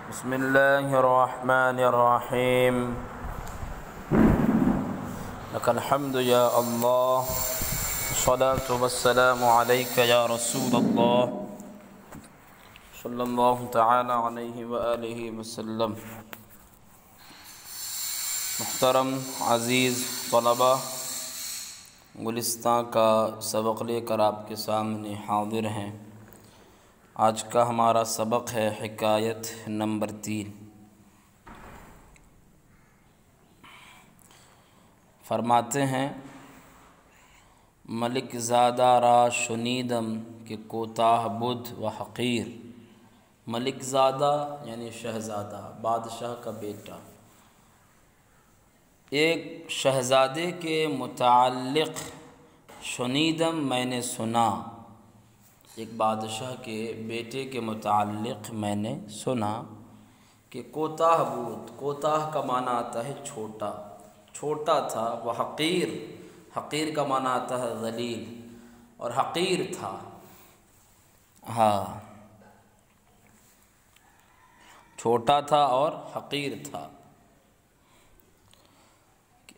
بسم اللہ الرحمن الرحیم لک الحمد یا اللہ الصلاة والسلام علیک یا رسول اللہ صلی اللہ تعالی علیہ وآلہ وسلم۔ محترم عزیز طلبہ، گلستان کا سبق لے کر آپ کے سامنے حاضر ہیں۔ آج کا ہمارا سبق ہے حکایت نمبر 3۔ فرماتے ہیں ملک زادہ را شنیدم کہ کوتاہ بدھ و حقیر۔ ملک زادہ یعنی شہزادہ، بادشاہ کا بیٹا۔ ایک شہزادے کے متعلق شنیدم میں نے سنا، ایک بادشاہ کے بیٹے کے متعلق میں نے سنا کہ کوتاہ بود، کوتاہ کا معنی آتا ہے چھوٹا، چھوٹا تھا۔ وہ حقیر، حقیر کا معنی آتا ہے ذلیل، اور حقیر تھا۔ چھوٹا تھا اور حقیر تھا۔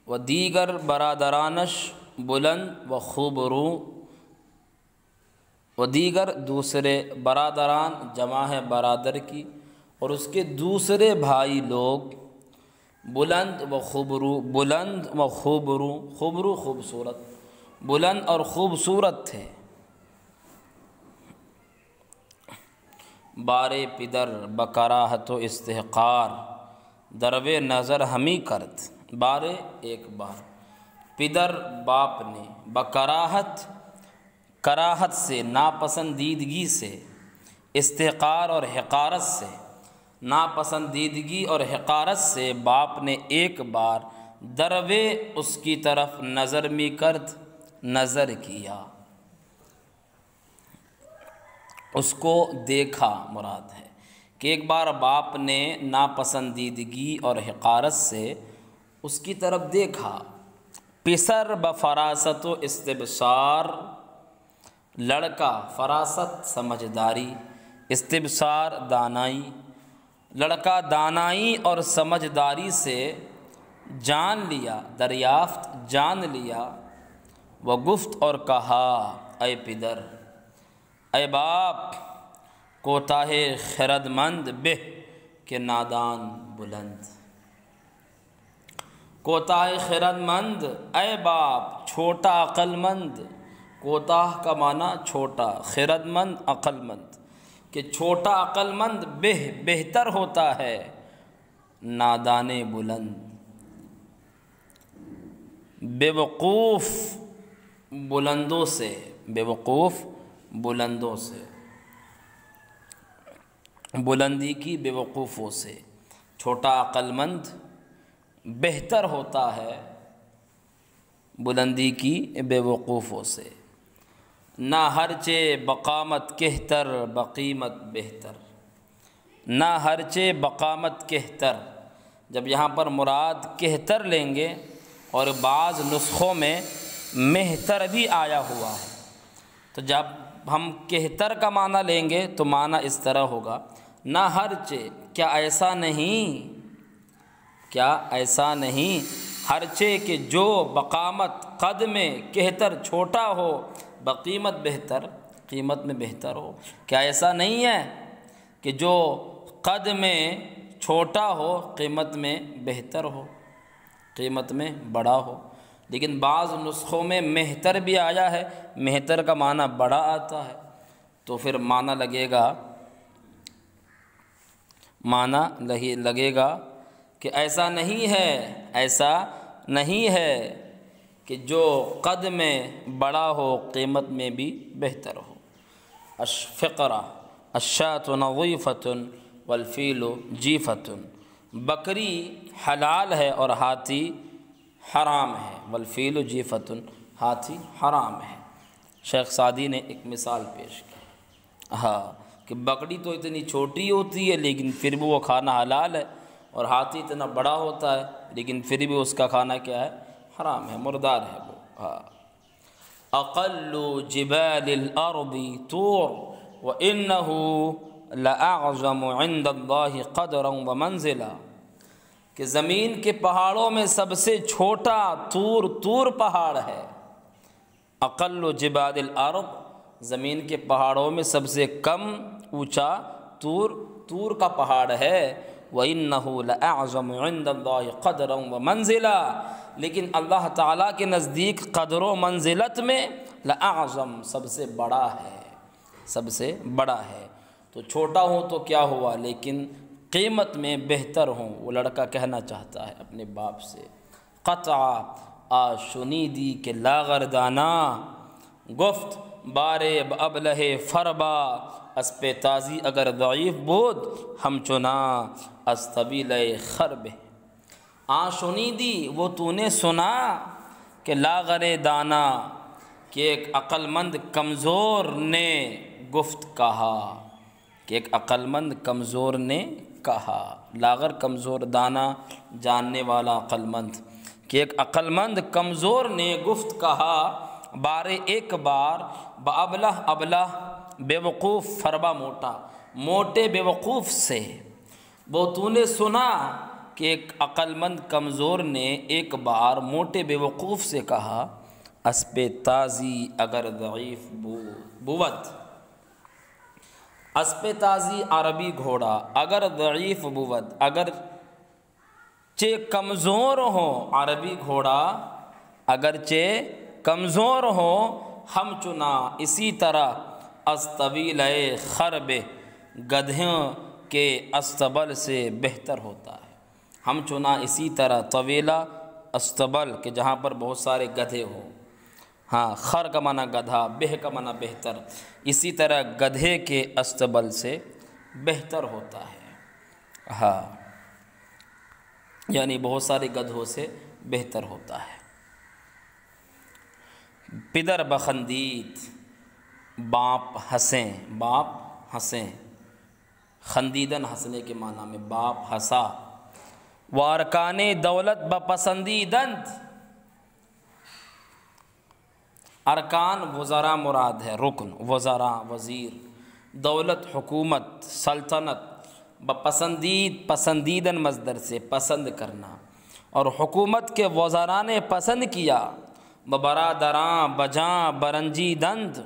و دیگر برادرانش بلند و خوب رو، و دیگر دوسرے برادران جمع ہے برادر کی، اور اس کے دوسرے بھائی لوگ بلند و خوبرو، بلند و خوبرو، خوبرو خوبصورت، بلند اور خوبصورت تھے۔ بارے پدر بکراہت و استحقار، دروے نظر ہمی کرد۔ بارے ایک بار، پدر باپ نے، بکراہت کراہت سے، ناپسندیدگی سے، استحقار اور حقارت سے، ناپسندیدگی اور حقارت سے باپ نے ایک بار دروے اس کی طرف نظر می کرد، نظر کیا، اس کو دیکھا مراد ہے کہ ایک بار باپ نے ناپسندیدگی اور حقارت سے اس کی طرف دیکھا۔ پسر بفراست و استبصار، لڑکا، فراست سمجھداری، استبصار دانائی، لڑکا دانائی اور سمجھداری سے جان لیا، دریافت جان لیا۔ وہ گفت اور کہا، اے پدر، اے باپ، کوتاہ خرد مند بہ کہ نادان بلند۔ کوتاہ خرد مند، اے باپ، چھوٹا عقل مند۔ کوتاہ کا معنی چھوٹا، خرد مند عقل مند، کہ چھوٹا عقل مند بہتر ہوتا ہے نادان بلند۔ بے وقوف بلندوں سے، بے وقوف بلندوں سے، بلندی کی بے وقوفوں سے۔ چھوٹا عقل مند بہتر ہوتا ہے بلندی کی بے وقوفوں سے۔ نہ ہرچے بقامت کہتر بقیمت بہتر، نہ ہرچے بقامت کہتر، جب یہاں پر مراد کہتر لیں گے، اور بعض نسخوں میں مہتر بھی آیا ہوا ہے، تو جب ہم کہتر کا معنی لیں گے تو معنی اس طرح ہوگا، نہ ہرچے، کیا ایسا نہیں، کیا ایسا نہیں، ہرچے کہ جو بقامت قد میں کہتر چھوٹا ہو، بقیمت بہتر، قیمت میں بہتر ہو۔ کیا ایسا نہیں ہے کہ جو قد میں چھوٹا ہو قیمت میں بہتر ہو، قیمت میں بڑا ہو؟ لیکن بعض نسخوں میں مہتر بھی آیا ہے، مہتر کا معنی بڑا آتا ہے، تو پھر معنی لگے گا کہ ایسا نہیں ہے، ایسا نہیں ہے کہ جو قد میں بڑا ہو قیمت میں بھی بہتر ہو۔ فقرہ الشاة نظیفۃ والفیل جیفۃ، بکری حلال ہے اور ہاتھی حرام ہے، والفیل جیفۃ، ہاتھی حرام ہے۔ شیخ سعدی نے ایک مثال پیش کی، کہ بکری تو اتنی چھوٹی ہوتی ہے لیکن پھر بھی وہ کھانا حلال ہے، اور ہاتھی اتنا بڑا ہوتا ہے لیکن پھر بھی اس کا کھانا کیا ہے؟ حرام ہے، مردار ہے وہ۔ اقل جبال الارض طور وانه لأعظم عند اللہ قدرا ومنزلا، کہ زمین کے پہاڑوں میں سب سے چھوٹا طور پہاڑ ہے۔ اقل جبال الارض، زمین کے پہاڑوں میں سب سے کم اونچا طور کا پہاڑ ہے۔ وَإِنَّهُ لَأَعْظَمُ عِندَ اللَّهِ قَدْرًا وَمَنزِلًا، لیکن اللہ تعالیٰ کے نزدیک قدر و منزلت میں لَأَعْظَم سب سے بڑا ہے، سب سے بڑا ہے۔ تو چھوٹا ہوں تو کیا ہوا، لیکن قیمت میں بہتر ہوں، وہ لڑکا کہنا چاہتا ہے اپنے باپ سے۔ قطع آشنیدی کے لاغردانہ، گفت بارے ابلہ فربا، اسپِ تازی اگر ضعیف بود ہم چنا از طویل خرب۔ آشنیدی وہ تو نے سنا، کہ لاغر دانا، کہ ایک عقل مند کمزور نے گفت کہا، کہ ایک عقل مند کمزور نے کہا۔ لاغر کمزور، دانا جاننے والا، عقل مند، کہ ایک عقل مند کمزور نے گفت کہا، بارے ایک بار، ابلہ بے وقوف، فربا موٹا، موٹے بے وقوف سے۔ وہ تو نے سنا کہ ایک عقل مند کمزور نے ایک بار موٹے بے وقوف سے کہا، اسپِ تازی اگر ضعیف بود۔ اسپِ تازی عربی گھوڑا، اگر ضعیف بود، اگر چہ کمزور ہو، عربی گھوڑا اگرچہ کمزور ہو، ہم چنا اسی طرح، از طویل خرب، گدھوں کے استبل سے بہتر ہوتا ہے۔ ہم چنا اسی طرح، طویلہ استبل، کہ جہاں پر بہت سارے گدھے ہوں، ہاں، خر کا معنی گدھا، بہ کا معنی بہتر، اسی طرح گدھے کے استبل سے بہتر ہوتا ہے، ہاں، یعنی بہت سارے گدھوں سے بہتر ہوتا ہے۔ پدر بخندید، باپ ہنسیں، باپ ہنسیں، خندیدن ہنسنے کے معنی میں، باپ ہنسا۔ وارکان دولت بپسندیدند، ارکان وزراء مراد ہے، رکن، وزراء وزیر، دولت حکومت سلطنت، بپسندید پسندیدن مصدر سے پسند کرنا، اور حکومت کے وزراء نے پسند کیا، ببرادراں بجاں برنجی دند،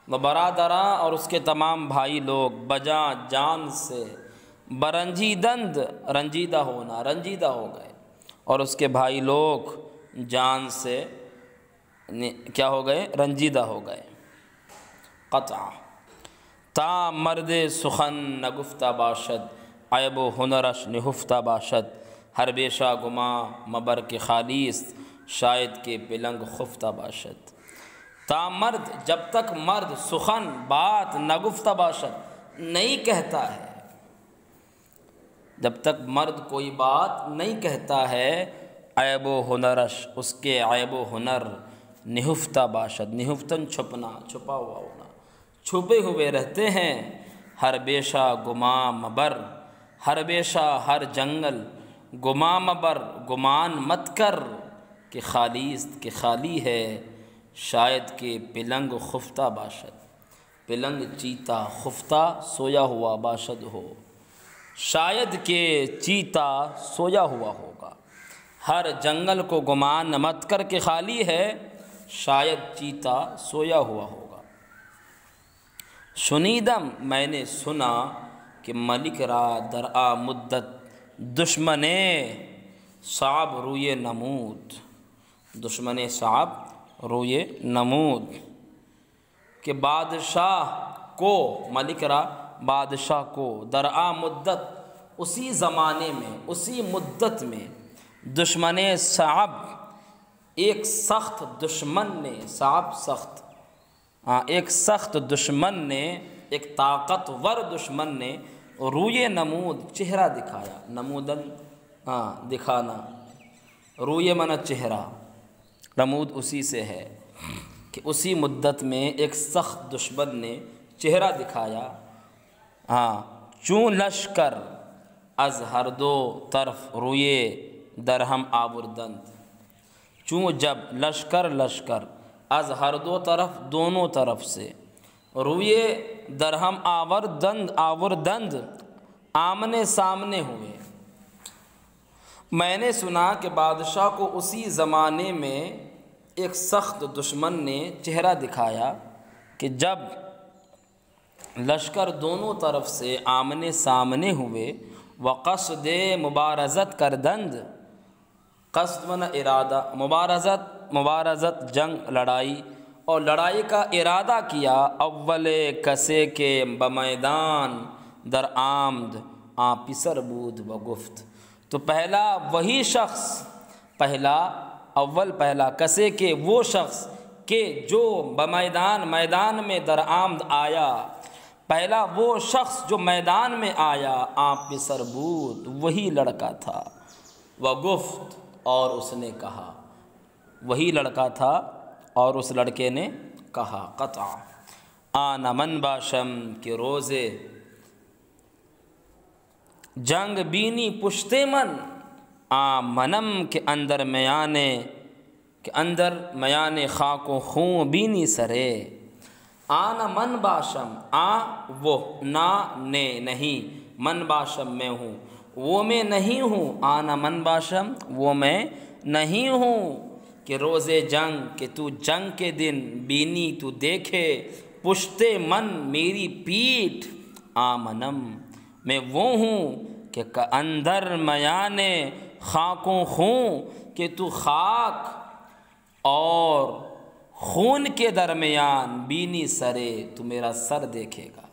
ببرادراں اور اس کے تمام بھائی لوگ، بجاں جان سے، برنجی دند رنجیدہ ہونا، رنجیدہ ہو گئے، اور اس کے بھائی لوگ جان سے کیا ہو گئے، رنجیدہ ہو گئے۔ قطع تا مرد سخن نگفتہ باشد، عیب و ہنرش نہفتہ باشد، ہر بیشہ گما مبر کے خالیست، شاید کے پلنگ خفتہ باشد۔ تا مرد جب تک مرد، سخن بات، نگفتہ باشد نہیں کہتا ہے، جب تک مرد کوئی بات نہیں کہتا ہے، عیب و ہنرش اس کے عیب و ہنر، نہفتہ باشد، نہفتن چھپنا، چھپا ہوا ہونا، چھپے ہوئے رہتے ہیں، ہر بیشہ گما مبر، ہر بیشہ ہر جنگل، گما مبر گمان مت کر، کہ خالیست کہ خالی ہے، شاید کہ پلنگ خفتہ باشد، پلنگ چیتا، خفتہ سویا ہوا باشد ہو، شاید کہ چیتا سویا ہوا ہوگا، ہر جنگل کو گمان مت کر کے خالی ہے، شاید چیتا سویا ہوا ہوگا۔ شنیدم میں نے سنا، کہ ملک را درآ مدت دشمن صعب روئے نمود، دشمن صعب روئے نمود، کہ بادشاہ کو، ملک را بادشاہ کو، درآ مدت اسی زمانے میں، اسی مدت میں، دشمن صعب ایک سخت دشمن نے، صعب سخت، ایک سخت دشمن نے، ایک طاقتور دشمن نے، روئے نمود چہرہ دکھایا، نمودن دکھانا، روئے معنی چہرہ، نمود اسی سے ہے، کہ اسی مدت میں ایک سخت دشمن نے چہرہ دکھایا، چوں لشکر از ہر دو طرف روئے درہم آوردند، چوں جب لشکر از ہر دو طرف، دونوں طرف سے، روئے درہم آوردند آمنے سامنے ہوئے۔ میں نے سنا کہ بادشاہ کو اسی زمانے میں ایک سخت دشمن نے چہرہ دکھایا کہ جب لشکر دونوں طرف سے آمنے سامنے ہوئے، وقصد مبارزت کردند، قصد من ارادہ، مبارزت جنگ لڑائی، اور لڑائی کا ارادہ کیا، اول کسے کے بمیدان در آمد پسر بود و گفت، تو پہلا وہی شخص، پہلا کسے کے وہ شخص کہ جو میدان میں در آمد آیا، پہلا وہ شخص جو میدان میں آیا، آپ پسر بود، وہی لڑکا تھا، و گفت، اور اس نے کہا، وہی لڑکا تھا اور اس لڑکے نے کہا، قطع آنا من باشم، کہ روزے جنگ بینی پشتے من، منم کے اندر میانے خاک و خون بینی سرے، آنا من باشم، وہ، نا نے نہیں، من باشم میں ہوں، وہ میں نہیں ہوں، آنا من باشم، وہ میں نہیں ہوں، کہ روز جنگ، کہ تو جنگ کے دن، بینی تو دیکھے، پشتے من میری پیٹھ، آمنم میں وہ ہوں، کہ اندر میانے خاکوں خون، کہ تو خاک اور خون کے درمیان، بینی سرے، تو میرا سر دیکھے گا۔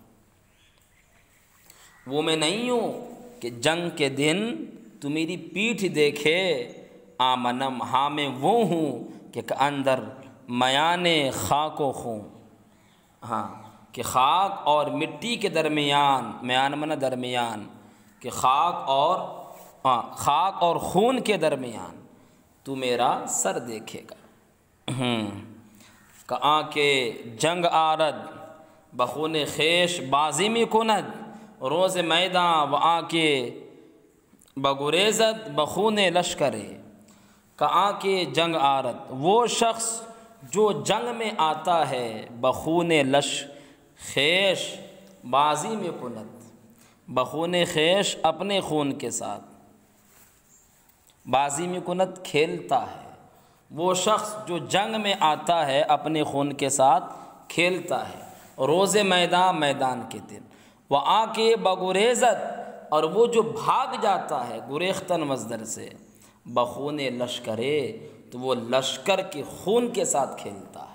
وہ میں نہیں ہوں کہ جنگ کے دن تو میری پیٹھ دیکھے، آمنم، ہاں میں وہ ہوں کہ اندر میانے خاک و خون، ہاں کہ خاک اور مٹی کے درمیان، میان من درمیان، کہ خاک اور خون کے درمیان تو میرا سر دیکھے گا۔ کہاں کے جنگ آرد بخون خیش بازی میں کند، روز میداں و آ کے بگریزت بخون لشکرے، کہاں کے جنگ آرد، وہ شخص جو جنگ میں آتا ہے، بخون خیش بازی میں کند، بخون خیش اپنے خون کے ساتھ، بازی میں کند کھیلتا ہے، وہ شخص جو جنگ میں آتا ہے اپنے خون کے ساتھ کھیلتا ہے، روز میدان کے دن، وہ آ کے بگریزت، اور وہ جو بھاگ جاتا ہے، گریختن مصدر سے، بخون لشکرے، تو وہ لشکر کے خون کے ساتھ کھیلتا ہے۔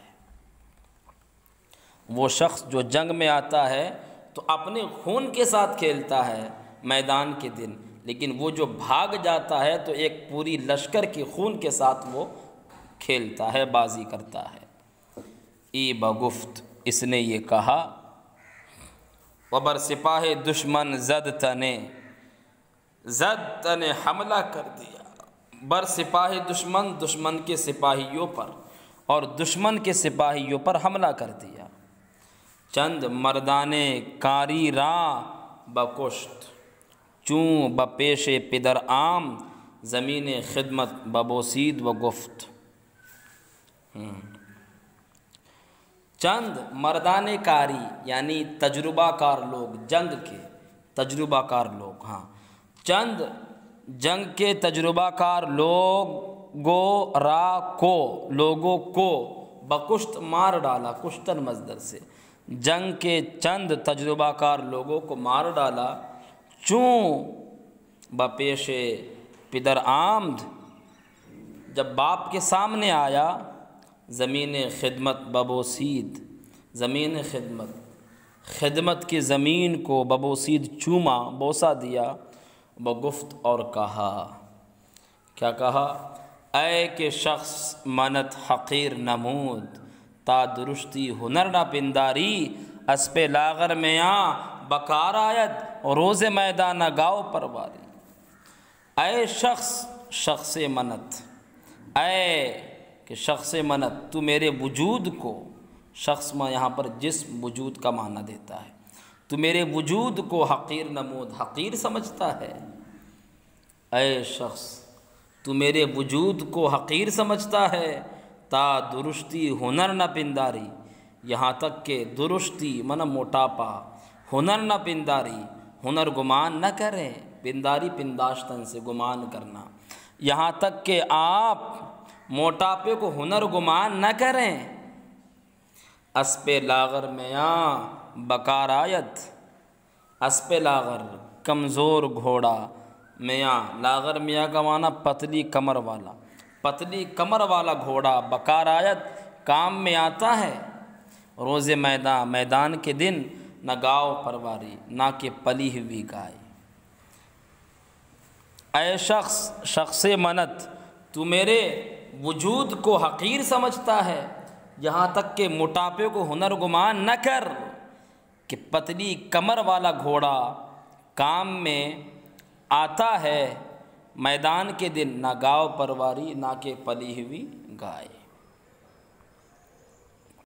وہ شخص جو جنگ میں آتا ہے تو اپنے خون کے ساتھ کھیلتا ہے میدان کے دن، لیکن وہ جو بھاگ جاتا ہے تو ایک پوری لشکر کے خون کے ساتھ وہ کھیلتا ہے، بازی کرتا ہے۔ ای بگفت، اس نے یہ کہا، وبر سپاہ دشمن زد تنے حملہ کر دیا، بر سپاہ دشمن کے سپاہیوں پر، اور دشمن کے سپاہیوں پر حملہ کر دیا۔ چند مردانے کاری راں بکشت، چوں بپیش پدر عام، زمین خدمت ببوسید و گفت۔ چند مردان کاری یعنی تجربہ کار لوگ، جنگ کے تجربہ کار لوگ، چند جنگ کے تجربہ کار لوگوں کو بکشت مار ڈالا، کشتن مصدر سے، جنگ کے چند تجربہ کار لوگوں کو مار ڈالا، چوں بپیش پدر آمد، جب باپ کے سامنے آیا، زمین خدمت ببوسید، زمین خدمت کی زمین کو ببوسید چوما، بوسہ دیا، بگفت، اور کہا، کیا کہا، اے کہ شخص منت حقیر نمود، تا درشتی ہنر نہ پنداری، اسپِ لاغر میاں بکار آید، روز میدان گاؤ پرواری۔ اے شخص منت، اے کہ شخص منت، تو میرے وجود کو، شخص میں یہاں پر جسم وجود کا معنی دیتا ہے، تو میرے وجود کو حقیر نمود، حقیر سمجھتا ہے۔ اے شخص، تو میرے وجود کو حقیر سمجھتا ہے، تا درشتی ہنر نہ پنداری، یہاں تک کہ درستی من موٹاپا، ہنر نہ پنداری، ہنر گمان نہ کریں، پنداری پنداشتن سے گمان کرنا، یہاں تک کہ آپ موٹاپے کو ہنر گمان نہ کریں۔ اسپِ لاغر میاں بکار آیت، اسپِ لاغر کمزور گھوڑا، میاں لاغر میاں کا معنی پتلی کمر والا، پتلی کمر والا گھوڑا بکار آیت کام میں آتا ہے، روز میدان میدان کے دن نہ گاؤ پرواری نہ کہ پلی ہوئی گائے۔ اے شخص منت تو میرے وجود کو حقیر سمجھتا ہے، یہاں تک کہ موٹاپے کو ہنر گمان نہ کر کہ پتلی کمر والا گھوڑا کام میں آتا ہے میدان کے دن، نہ گاؤ پرواری نہ کہ پلی ہوئی گائے۔